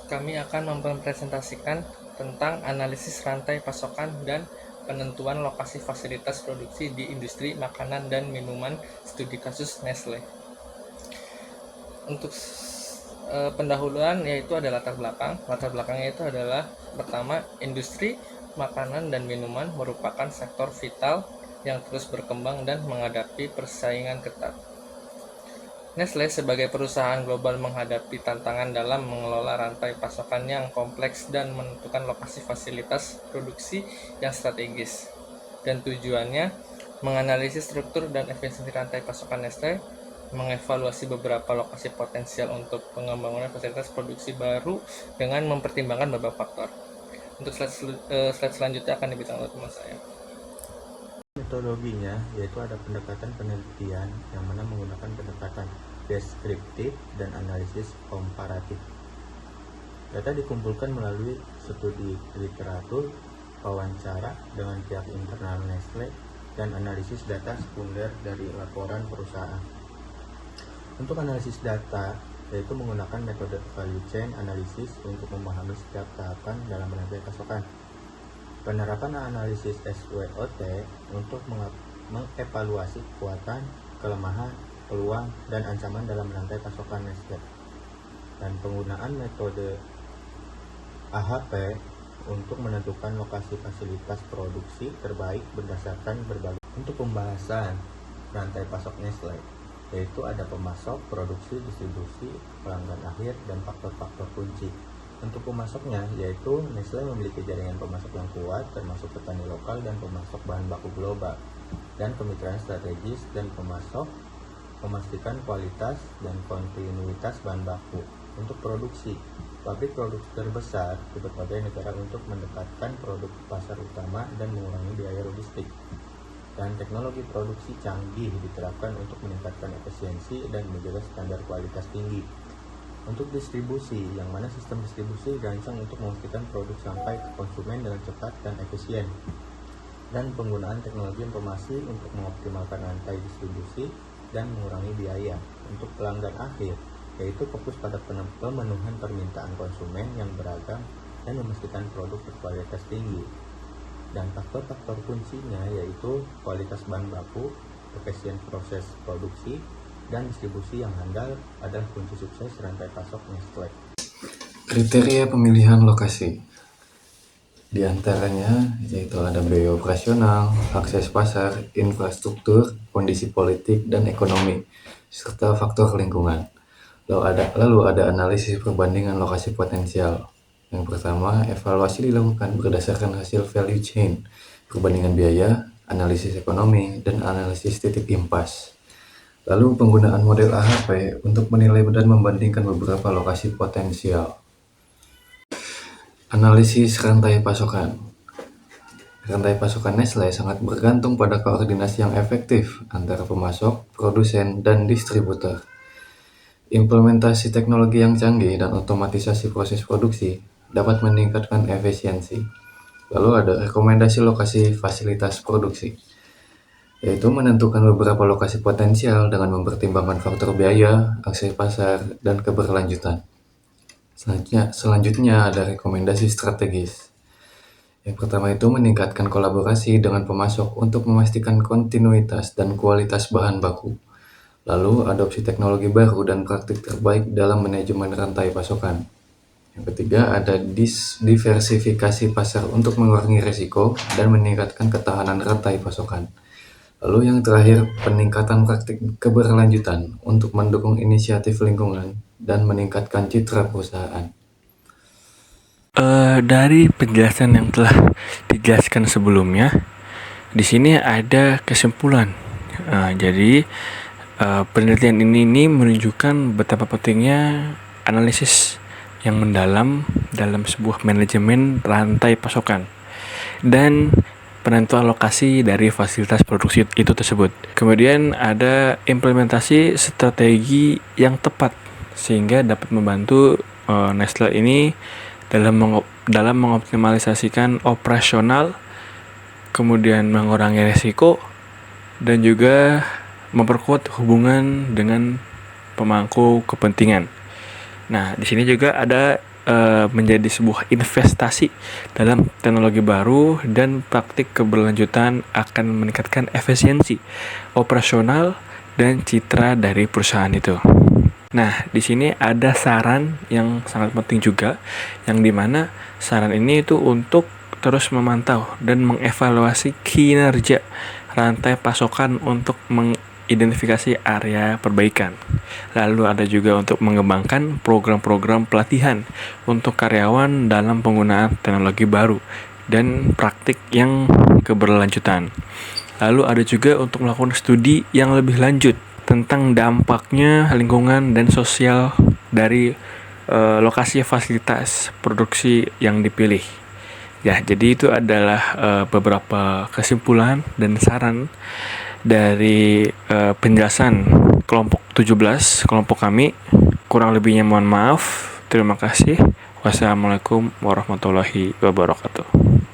kami akan mempresentasikan tentang analisis rantai pasokan dan penentuan lokasi fasilitas produksi di industri makanan dan minuman studi kasus Nestle. Untuk pendahuluan yaitu ada latar belakang. Latar belakangnya itu adalah pertama, industri makanan dan minuman merupakan sektor vital yang terus berkembang dan menghadapi persaingan ketat. Nestle sebagai perusahaan global menghadapi tantangan dalam mengelola rantai pasokan yang kompleks dan menentukan lokasi fasilitas produksi yang strategis. Dan tujuannya menganalisis struktur dan efisiensi rantai pasokan Nestle, mengevaluasi beberapa lokasi potensial untuk pengembangan fasilitas produksi baru dengan mempertimbangkan beberapa faktor. Untuk slide selanjutnya akan diberikan oleh teman saya. Metodologinya yaitu ada pendekatan penelitian yang mana menggunakan pendekatan deskriptif dan analisis komparatif. Data dikumpulkan melalui studi literatur, wawancara dengan pihak internal Nestle, dan analisis data sekunder dari laporan perusahaan. Untuk analisis data, yaitu menggunakan metode value chain analysis untuk memahami setiap tahapan dalam rantai pasokan. Penerapan analisis SWOT untuk mengevaluasi kekuatan, kelemahan, peluang, dan ancaman dalam rantai pasokan Nestle. Dan penggunaan metode AHP untuk menentukan lokasi fasilitas produksi terbaik berdasarkan berbagai. Untuk pembahasan rantai pasok Nestle, yaitu ada pemasok, produksi, distribusi, pelanggan akhir, dan faktor-faktor kunci. Untuk pemasoknya, yaitu Nestle memiliki jaringan pemasok yang kuat, termasuk petani lokal dan pemasok bahan baku global, dan kemitraan strategis dan pemasok memastikan kualitas dan kontinuitas bahan baku. Untuk produksi, pabrik produksi terbesar di berbagai negara untuk mendekatkan produk ke pasar utama dan mengurangi biaya logistik. Dan teknologi produksi canggih diterapkan untuk meningkatkan efisiensi dan menjaga standar kualitas tinggi. Untuk distribusi, yang mana sistem distribusi dirancang untuk memastikan produk sampai ke konsumen dengan cepat dan efisien. Dan penggunaan teknologi informasi untuk mengoptimalkan rantai distribusi dan mengurangi biaya. Untuk pelanggan akhir, yaitu fokus pada pemenuhan permintaan konsumen yang beragam dan memastikan produk berkualitas tinggi. Dan faktor-faktor kuncinya yaitu kualitas bahan baku, efisien proses produksi, dan distribusi yang handal adalah kunci sukses rantai pasok Nestle. Kriteria pemilihan lokasi di antaranya yaitu ada biaya operasional, akses pasar, infrastruktur, kondisi politik dan ekonomi, serta faktor lingkungan. Lalu ada analisis perbandingan lokasi potensial. Yang pertama, evaluasi dilakukan berdasarkan hasil value chain, perbandingan biaya, analisis ekonomi, dan analisis titik impas. Lalu penggunaan model AHP untuk menilai dan membandingkan beberapa lokasi potensial. Analisis rantai pasokan. Rantai pasokan Nestle sangat bergantung pada koordinasi yang efektif antara pemasok, produsen, dan distributor. Implementasi teknologi yang canggih dan otomatisasi proses produksi dapat meningkatkan efisiensi. Lalu ada rekomendasi lokasi fasilitas produksi, yaitu menentukan beberapa lokasi potensial dengan mempertimbangkan faktor biaya, akses pasar, dan keberlanjutan. Selanjutnya ada rekomendasi strategis. Yang pertama itu meningkatkan kolaborasi dengan pemasok untuk memastikan kontinuitas dan kualitas bahan baku. Lalu adopsi teknologi baru dan praktik terbaik dalam manajemen rantai pasokan. Yang ketiga ada diversifikasi pasar untuk mengurangi risiko dan meningkatkan ketahanan rantai pasokan. Lalu yang terakhir, peningkatan praktik keberlanjutan untuk mendukung inisiatif lingkungan dan meningkatkan citra perusahaan. Dari penjelasan yang telah dijelaskan sebelumnya, di sini ada kesimpulan. Jadi penelitian ini menunjukkan betapa pentingnya analisis yang mendalam dalam sebuah manajemen rantai pasokan dan penentuan lokasi dari fasilitas produksi itu tersebut. Kemudian ada implementasi strategi yang tepat sehingga dapat membantu Nestle ini dalam mengoptimalisasikan operasional, kemudian mengurangi risiko, dan juga memperkuat hubungan dengan pemangku kepentingan. Nah, di sini juga ada menjadi sebuah investasi dalam teknologi baru, dan praktik keberlanjutan akan meningkatkan efisiensi operasional dan citra dari perusahaan itu. Nah, di sini ada saran yang sangat penting juga, yang dimana saran ini itu untuk terus memantau dan mengevaluasi kinerja rantai pasokan untuk mengidentifikasi area perbaikan. Lalu ada juga untuk mengembangkan program-program pelatihan untuk karyawan dalam penggunaan teknologi baru dan praktik yang keberlanjutan. Lalu ada juga untuk melakukan studi yang lebih lanjut tentang dampaknya lingkungan dan sosial dari lokasi fasilitas produksi yang dipilih. Ya, jadi itu adalah beberapa kesimpulan dan saran dari penjelasan kelompok 17, kelompok kami. Kurang lebihnya mohon maaf. Terima kasih. Wassalamualaikum warahmatullahi wabarakatuh.